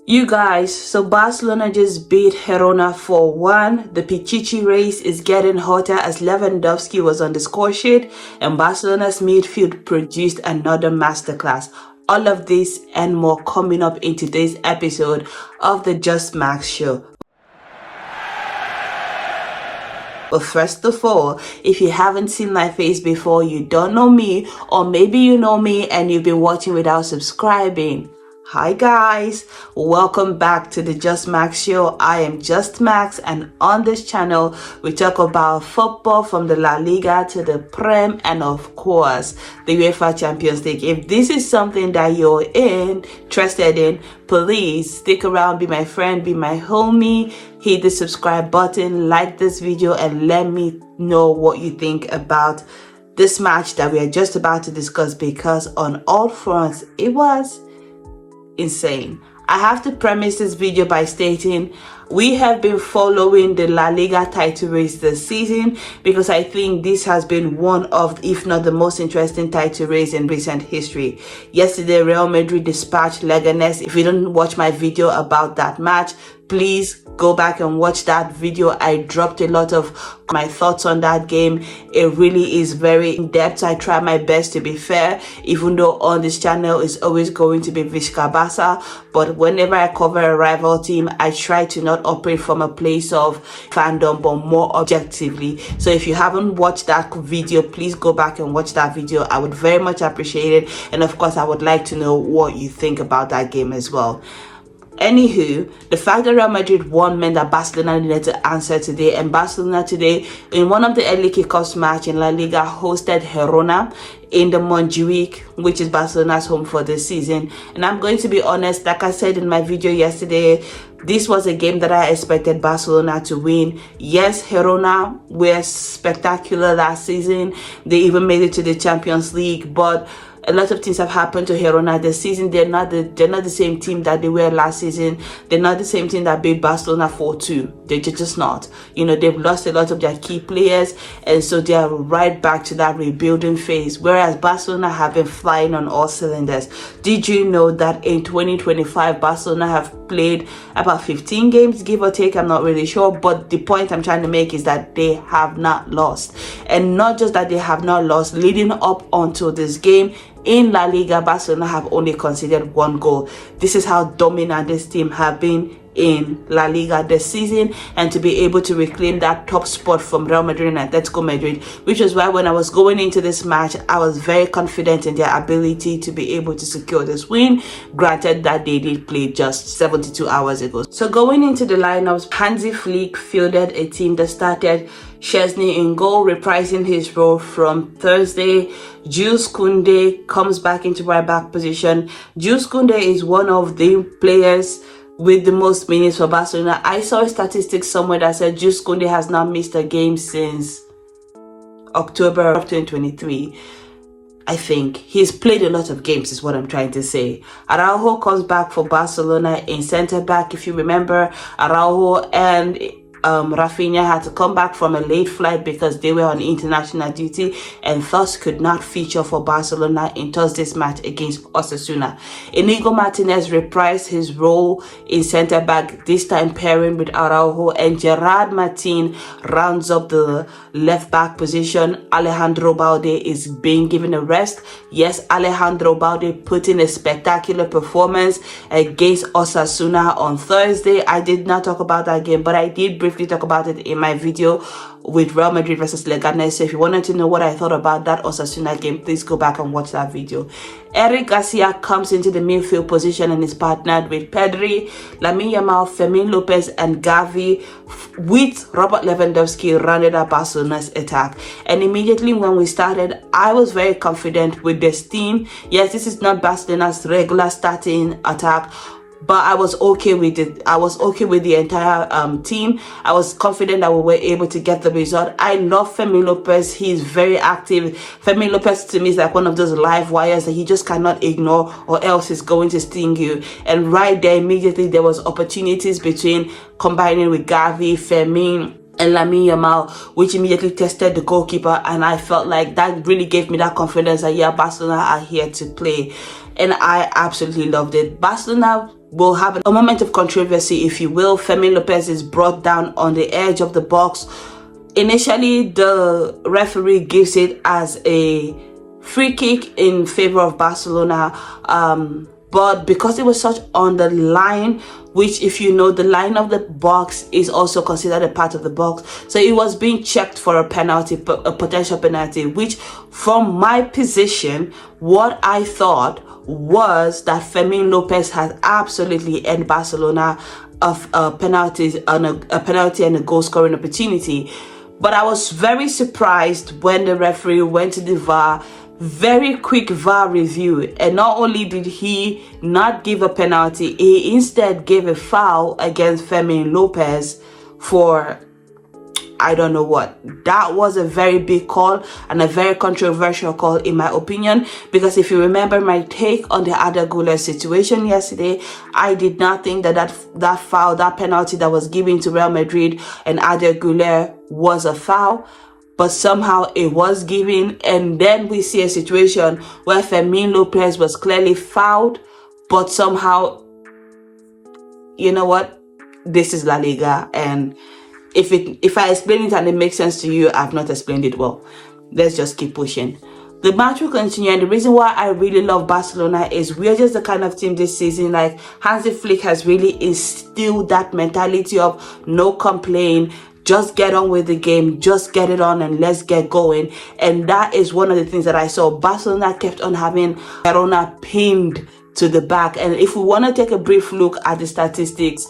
You guys, so Barcelona just beat Girona 4-1. The Pichichi race is getting hotter as Lewandowski was on the score sheet, and Barcelona's midfield produced another masterclass. All of this and more coming up in today's episode of the Just Max Show. But first of all, if you haven't seen my face before, you don't know me, or maybe you know me and you've been watching without subscribing. Hi guys, welcome back to the Just Max Show. I am Just Max, and on this channel we talk about football from the La Liga to the Prem and of course the UEFA Champions League. If this is something that you're interested in, please stick around, be my friend, be my homie, hit the subscribe button, like this video, and let me know what you think about this match that we are just about to discuss, because on all fronts it was insane. I have to premise this video by stating we have been following the La Liga title race this season because I think this has been one of, if not the most interesting title race in recent history. Yesterday, Real Madrid dispatched Leganes. If you don't watch my video about that match, please go back and watch that video. I dropped a lot of my thoughts on that game. It really is very in-depth. I try my best to be fair, even though on this channel is always going to be Visca Barça. But whenever I cover a rival team, I try to not operate from a place of fandom, but more objectively. So if you haven't watched that video, please go back and watch that video. I would very much appreciate it. And of course, I would like to know what you think about that game as well. Anywho, the fact that Real Madrid won meant that Barcelona needed to answer today, and Barcelona today, in one of the early kickoffs match in La Liga, hosted Girona in the Montjuic, which is Barcelona's home for this season. And I'm going to be honest, like I said in my video yesterday, this was a game that I expected Barcelona to win. Yes, Girona were spectacular last season. They even made it to the Champions League, but a lot of things have happened to Girona this season. They're not the same team that they were last season. They're not the same team that beat Barcelona 4-2. They're just not. You know, they've lost a lot of their key players, and so they are right back to that rebuilding phase. Whereas Barcelona have been flying on all cylinders. Did you know that in 2025, Barcelona have played about 15 games, give or take? I'm not really sure, but the point I'm trying to make is that they have not lost. And not just that they have not lost, leading up onto this game, in La Liga, Barcelona have only conceded one goal. This is how dominant this team have been in La Liga this season, and to be able to reclaim that top spot from Real Madrid and Atletico Madrid, which is why when I was going into this match, I was very confident in their ability to be able to secure this win, granted that they did play just 72 hours ago. So going into the lineups, Hansi Flick fielded a team that started Szczesny in goal, reprising his role from Thursday. Jules Koundé comes back into right back position. Jules Koundé is one of the players with the most minutes for Barcelona. I saw a statistic somewhere that said Jules Koundé has not missed a game since October of 2023. I think he's played a lot of games is what I'm trying to say. Araujo comes back for Barcelona in centre back. If you remember, Araujo and Rafinha had to come back from a late flight because they were on international duty and thus could not feature for Barcelona in Thursday's match against Osasuna. Inigo Martinez reprised his role in centre back, this time pairing with Araujo, and Gerard Martin rounds up the left back position. Alejandro Balde is being given a rest. Yes, Alejandro Balde put in a spectacular performance against Osasuna on Thursday. I did not talk about that game, but I did briefly talk about it in my video with Real Madrid versus Leganes. So if you wanted to know what I thought about that Osasuna game, please go back and watch that video. Eric Garcia comes into the midfield position and is partnered with Pedri, Lamine Yamal, Fermin Lopez, and Gavi, with Robert Lewandowski rounded up Barcelona's attack. And immediately when we started, I was very confident with this team. Yes, this is not Barcelona's regular starting attack, but I was okay with it. I was okay with the entire team. I was confident that we were able to get the result. I love Fermin Lopez. He's very active. Fermin Lopez to me is like one of those live wires that you just cannot ignore, or else he's going to sting you. And right there, immediately there was opportunities between combining with Gavi, Fermin, and Lamine Yamal, which immediately tested the goalkeeper, and I felt like that really gave me that confidence that yeah, Barcelona are here to play. And I absolutely loved it. Barcelona will have a moment of controversy, if you will. Fermin Lopez is brought down on the edge of the box. Initially, the referee gives it as a free kick in favor of Barcelona, but because it was such on the line, which, if you know, the line of the box is also considered a part of the box, so it was being checked for a penalty, a potential penalty, which from my position, what I thought was that Fermin Lopez had absolutely earned Barcelona of penalties on a penalty and a goal scoring opportunity. But I was very surprised when the referee went to the VAR, very quick VAR review, and not only did he not give a penalty, he instead gave a foul against Fermin Lopez for I don't know what. That was a very big call and a very controversial call in my opinion, because if you remember my take on the Arda Güler situation yesterday, I did not think that foul, that penalty that was given to Real Madrid and Arda Güler was a foul, but somehow it was given. And then we see a situation where Fermin Lopez was clearly fouled, but somehow, you know what, this is La Liga, and if I explain it and it makes sense to you, I've not explained it well. Let's just keep pushing. The match will continue, and the reason why I really love Barcelona is we're just the kind of team this season, like Hansi Flick has really instilled that mentality of no complain, just get on with the game, just get it on and let's get going. And that is one of the things that I saw. Barcelona kept on having Girona pinned to the back. And if we want to take a brief look at the statistics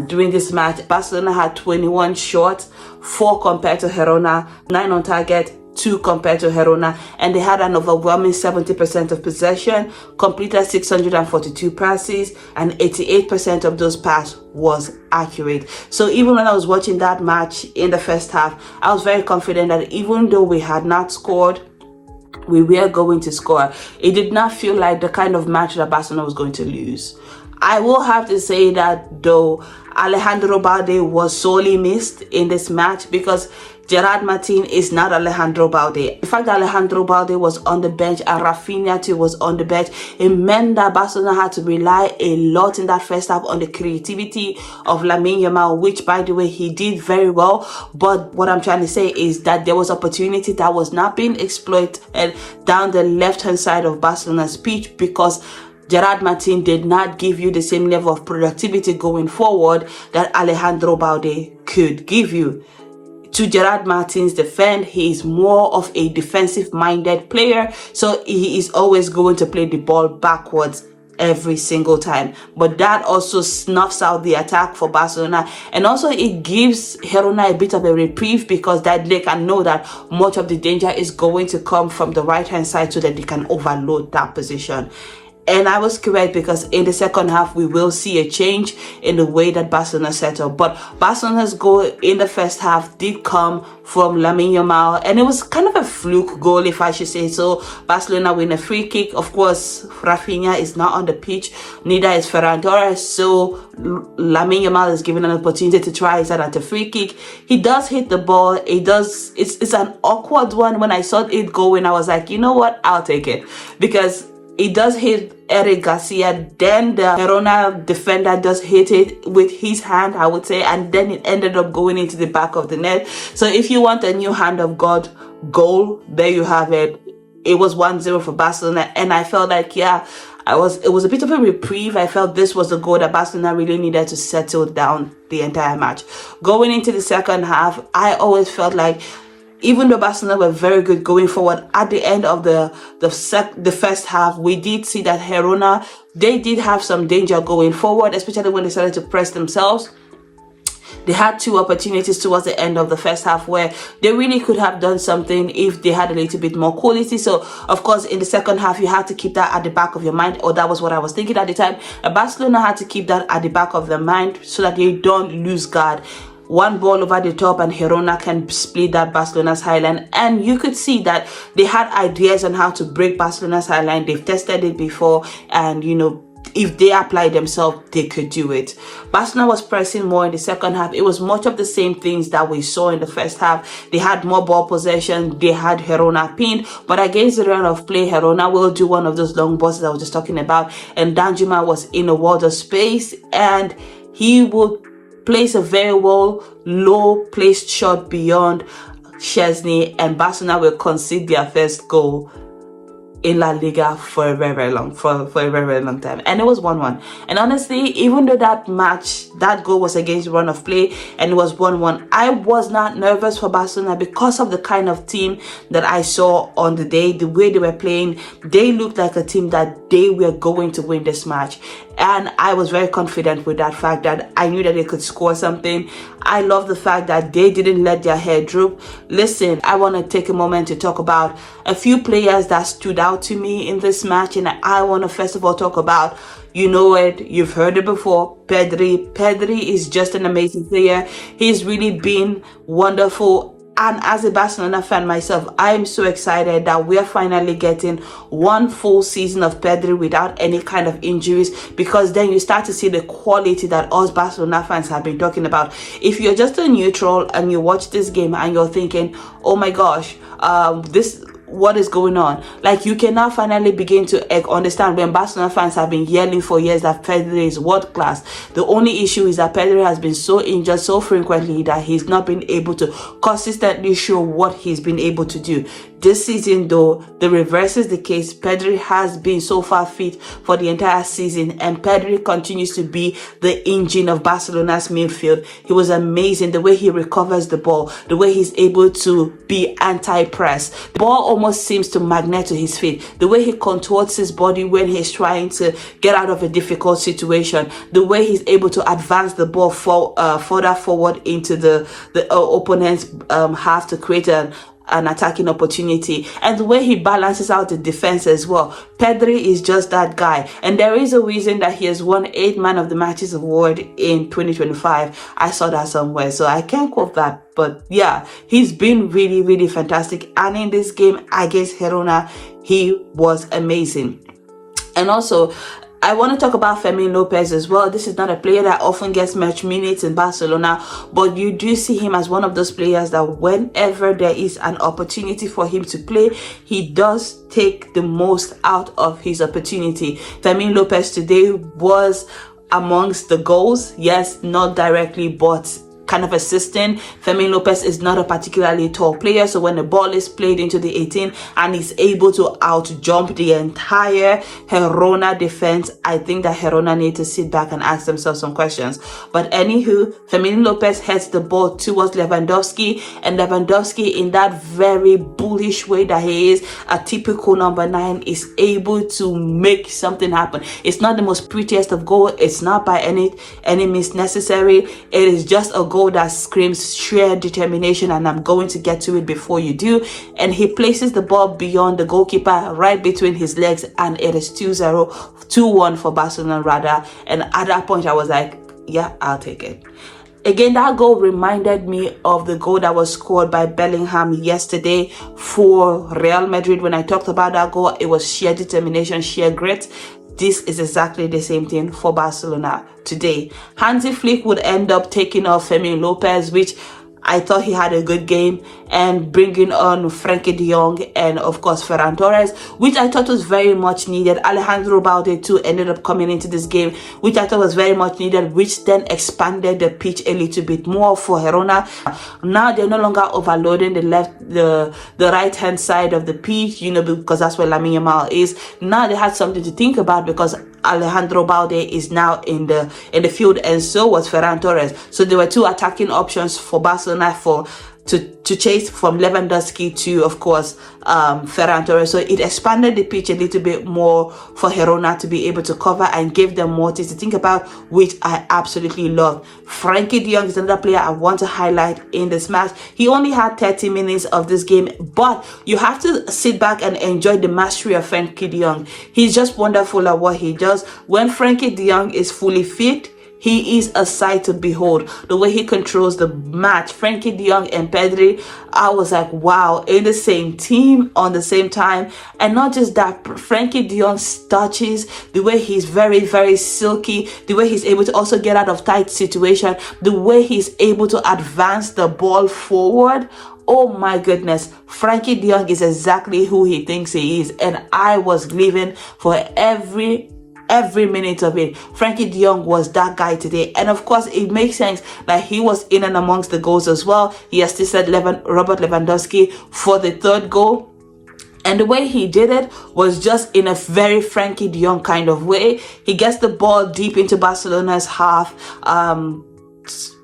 during this match, Barcelona had 21 shots, 4 compared to Girona, 9 on target, 2 compared to Girona, and they had an overwhelming 70% of possession, completed 642 passes, and 88% of those passes was accurate. So even when I was watching that match in the first half, I was very confident that even though we had not scored, we were going to score. It did not feel like the kind of match that Barcelona was going to lose. I will have to say that though, Alejandro Balde was sorely missed in this match, because Gerard Martin is not Alejandro Balde. In fact, Alejandro Balde was on the bench and Rafinha too was on the bench. It meant that Barcelona had to rely a lot in that first half on the creativity of Lamine Yamal, which, by the way, he did very well. But what I'm trying to say is that there was opportunity that was not being exploited down the left-hand side of Barcelona's pitch, because Gerard Martin did not give you the same level of productivity going forward that Alejandro Balde could give you. To Gerard Martin's defense, he is more of a defensive-minded player, so he is always going to play the ball backwards every single time. But that also snuffs out the attack for Barcelona, and also it gives Girona a bit of a reprieve, because that they can know that much of the danger is going to come from the right-hand side, so that they can overload that position. And I was correct, because in the second half, we will see a change in the way that Barcelona set up. But Barcelona's goal in the first half did come from Lamine Yamal, and it was kind of a fluke goal, if I should say so. Barcelona win a free kick. Of course, Rafinha is not on the pitch, neither is Ferran Torres, so Lamine Yamal is given an opportunity to try his hand at a free kick. He does hit the ball. It's an awkward one. When I saw it going, I was like, you know what, I'll take it, because it does hit Eric Garcia, then the Girona defender does hit it with his hand, I would say, and then it ended up going into the back of the net. So if you want a new hand of God goal, there you have it. It was 1-0 for Barcelona, and I felt like, yeah, it was a bit of a reprieve. I felt this was the goal that Barcelona really needed to settle down the entire match. Going into the second half, I always felt like, even though Barcelona were very good going forward, at the end of the first half, we did see that Girona, they did have some danger going forward, especially when they started to press themselves. They had 2 opportunities towards the end of the first half where they really could have done something if they had a little bit more quality. So, of course, in the second half, you had to keep that at the back of your mind, or that was what I was thinking at the time. Barcelona had to keep that at the back of their mind so that they don't lose guard. One ball over the top and Girona can split that Barcelona's high line. And you could see that they had ideas on how to break Barcelona's high line. They've tested it before, and, you know, if they apply themselves, they could do it. Barcelona was pressing more in the second half. It was much of the same things that we saw in the first half. They had more ball possession. They had Girona pinned. But against the run of play, Girona will do one of those long balls I was just talking about. And Danjuma was in a world of space. And he would place a very well low-placed shot beyond Szczesny. And Barcelona will concede their first goal in La Liga for a very long time, and it was 1-1. And honestly, even though that goal was against the run of play and it was 1-1, I was not nervous for Barcelona because of the kind of team that I saw on the day. The way they were playing, they looked like a team that they were going to win this match, and I was very confident with that fact that I knew that they could score something. I love the fact that they didn't let their head droop. Listen, I want to take a moment to talk about a few players that stood out to me in this match, and I want to first of all talk about, you know it, you've heard it before, Pedri. Pedri is just an amazing player. He's really been wonderful. And as a Barcelona fan myself, I am so excited that we're finally getting one full season of Pedri without any kind of injuries, because then you start to see the quality that us Barcelona fans have been talking about. If you're just a neutral and you watch this game and you're thinking, oh my gosh, what is going on? Like, you can now finally begin to understand when Barcelona fans have been yelling for years that Pedri is world class. The only issue is that Pedri has been so injured so frequently that he's not been able to consistently show what he's been able to do. This season, though, the reverse is the case. Pedri has been so far fit for the entire season, and Pedri continues to be the engine of Barcelona's midfield. He was amazing. The way he recovers the ball, the way he's able to be anti-press. The ball almost seems to magnet to his feet. The way he contorts his body when he's trying to get out of a difficult situation. The way he's able to advance the ball further forward into the opponent's half to create an attacking opportunity, and the way he balances out the defense as well. Pedri is just that guy, and there is a reason that he has won 8 Man of the Matches award in 2025. I saw that somewhere, so I can't quote that, but yeah, he's been really fantastic. And in this game against Girona, he was amazing. And also, I want to talk about Ferran Lopez as well. This is not a player that often gets much minutes in Barcelona, but you do see him as one of those players that whenever there is an opportunity for him to play, he does take the most out of his opportunity. Ferran Lopez today was amongst the goals. Yes, not directly, but kind of assisting. Ferran Lopez is not a particularly tall player, so when the ball is played into the 18 and he's able to out jump the entire Girona defense, I think that Girona need to sit back and ask themselves some questions. But anywho, Ferran Lopez heads the ball towards Lewandowski, and Lewandowski, in that very bullish way that he is, a typical number 9, is able to make something happen. It's not the most prettiest of goals. It's not by any means necessary. It is just a goal that screams sheer determination, and I'm going to get to it before you do. And he places the ball beyond the goalkeeper, right between his legs, and it is 2-1 for Barcelona rather. And at that point I was like, yeah, I'll take it. Again, that goal reminded me of the goal that was scored by Bellingham yesterday for Real Madrid. When I talked about that goal, it was sheer determination, sheer grit. This is exactly the same thing for Barcelona today. Hansi Flick would end up taking off Ferran Lopez, which I thought he had a good game, and bringing on Frenkie de Jong and of course Ferran Torres, which I thought was very much needed. Alejandro Balde too ended up coming into this game, which I thought was very much needed, which then expanded the pitch a little bit more for Girona. Now they're no longer overloading the right hand side of the pitch, because that's where Lamine Yamal is. Now they had something to think about, because Alejandro Balde is now in the field, and so was Ferran Torres. So there were 2 attacking options for Barcelona to chase from Lewandowski to, of course, Ferran Torres. So it expanded the pitch a little bit more for Girona to be able to cover and give them more things to think about, which I absolutely love. Frenkie de Jong is another player I want to highlight in this match. He only had 30 minutes of this game, but you have to sit back and enjoy the mastery of Frenkie de Jong. He's just wonderful at what he does. When Frenkie de Jong is fully fit, He is a sight to behold. The way he controls the match, Frankie de Jong and Pedri, I was like, wow, in the same team on the same time. And not just that, Frankie de Jong's touches, the way he's very, very silky, the way he's able to also get out of tight situation, the way he's able to advance the ball forward. Oh my goodness, Frankie de Jong is exactly who he thinks he is. And I was living for every minute of it. Frankie de Jong was that guy today. And of course, it makes sense that he was in and amongst the goals as well. He assisted Robert Lewandowski for the third goal. And the way he did it was just in a very Frankie de Jong kind of way. He gets the ball deep into Barcelona's half,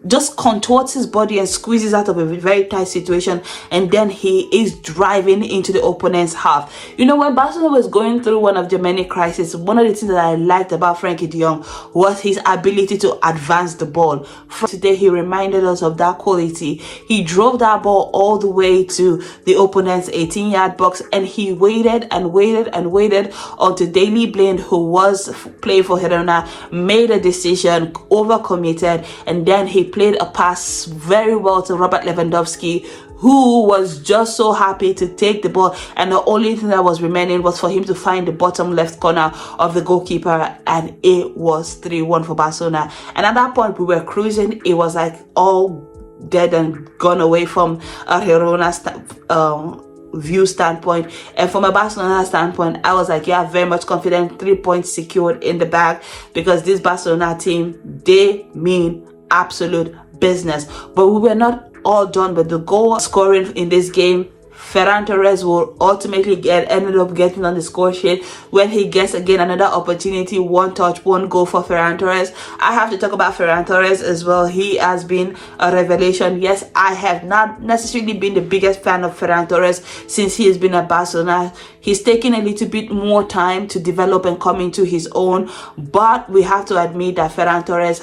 just contorts his body and squeezes out of a very tight situation, and then he is driving into the opponent's half. You know, when Barcelona was going through one of the many crises, one of the things that I liked about Frankie de Jong was his ability to advance the ball. Today, he reminded us of that quality. He drove that ball all the way to the opponent's 18-yard box, and he waited and waited and waited until Daley Blind, who was playing for Girona, made a decision, overcommitted, and then he played a pass very well to Robert Lewandowski, who was just so happy to take the ball, and the only thing that was remaining was for him to find the bottom left corner of the goalkeeper, and it was 3-1 for Barcelona. And at that point, we were cruising. It was like all dead and gone away from a Girona view standpoint, and from a Barcelona standpoint, I was like, yeah, very much confident. 3 points secured in the bag, because this Barcelona team, they mean absolute business. But we were not all done with the goal scoring in this game. Ferran Torres will ultimately ended up getting on the score sheet when he gets again another opportunity. One touch, one goal for Ferran Torres. I have to talk about Ferran Torres as well. He has been a revelation. Yes, I have not necessarily been the biggest fan of Ferran Torres since he has been at Barcelona. He's taken a little bit more time to develop and come into his own, but we have to admit that Ferran Torres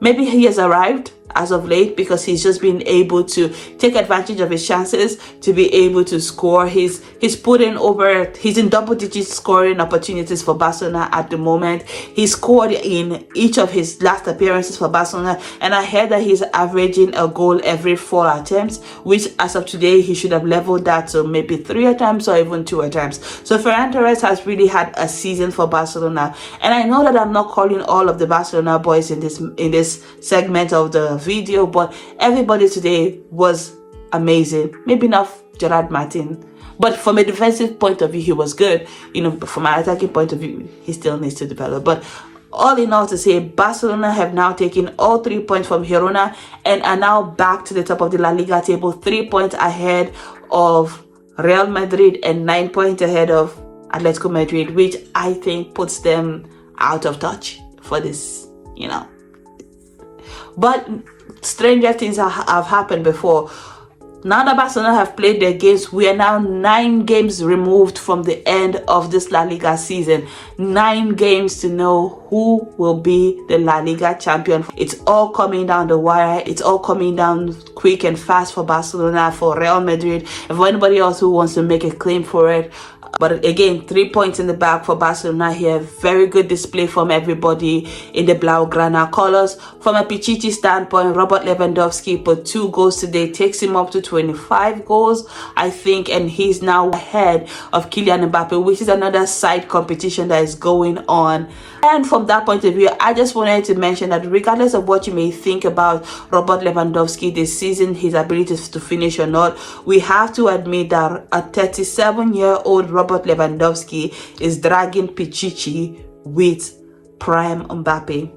he has arrived as of late, because he's just been able to take advantage of his chances to be able to score. He's in double digit scoring opportunities for Barcelona at the moment. He scored in each of his last appearances for Barcelona, and I heard that he's averaging a goal every 4 attempts, which as of today he should have leveled that to maybe 3 attempts or even 2 attempts. So Ferran Torres has really had a season for Barcelona, and I know that I'm not calling all of the Barcelona boys in this segment of the video, but everybody today was amazing. Maybe not Gerard Martin, but from a defensive point of view, he was good. You know, from an attacking point of view, he still needs to develop. But all in all, to say, Barcelona have now taken all 3 points from Girona and are now back to the top of the La Liga table, 3 points ahead of Real Madrid and 9 points ahead of Atletico Madrid, which I think puts them out of touch for this, you know. But stranger things have happened before. Now that Barcelona have played their games, we are now 9 games removed from the end of this La Liga season. 9 games to know who will be the La Liga champion. It's all coming down the wire. It's all coming down quick and fast for Barcelona, for Real Madrid, and for anybody else who wants to make a claim for it. But again, 3 points in the bag for Barcelona here. Very good display from everybody in the Blaugrana colors. From a Pichichi standpoint, Robert Lewandowski put 2 goals today, takes him up to 25 goals, I think, and he's now ahead of Kylian Mbappe, which is another side competition that is going on. And from that point of view, I just wanted to mention that regardless of what you may think about Robert Lewandowski this season, his ability to finish or not, we have to admit that a 37-year-old Robert Lewandowski is dragging Pichichi with prime Mbappe.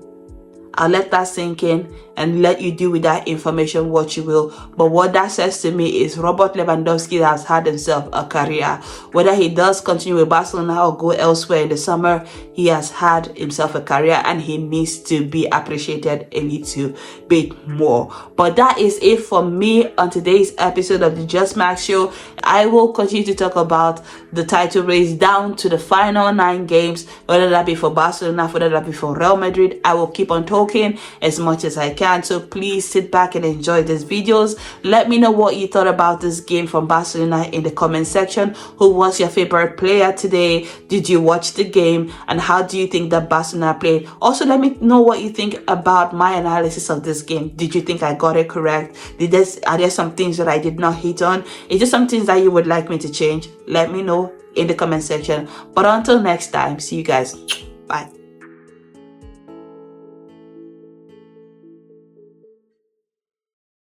I'll let that sink in and let you do with that information what you will. But what that says to me is Robert Lewandowski has had himself a career. Whether he does continue with Barcelona or go elsewhere in the summer, he has had himself a career and he needs to be appreciated a little bit more. But that is it for me on today's episode of the Just Max Show. I will continue to talk about the title race down to the final 9 games, whether that be for Barcelona, whether that be for Real Madrid. I will keep on talking soaking as much as I can. So please sit back and enjoy these videos. Let me know what you thought about this game from Barcelona in the comment section. Who was your favorite player today? Did you watch the game? And how do you think that Barcelona played? Also, let me know what you think about my analysis of this game. Did you think I got it correct? Are there some things that I did not hit on? Is there some things that you would like me to change? Let me know in the comment section. But until next time, see you guys. Bye.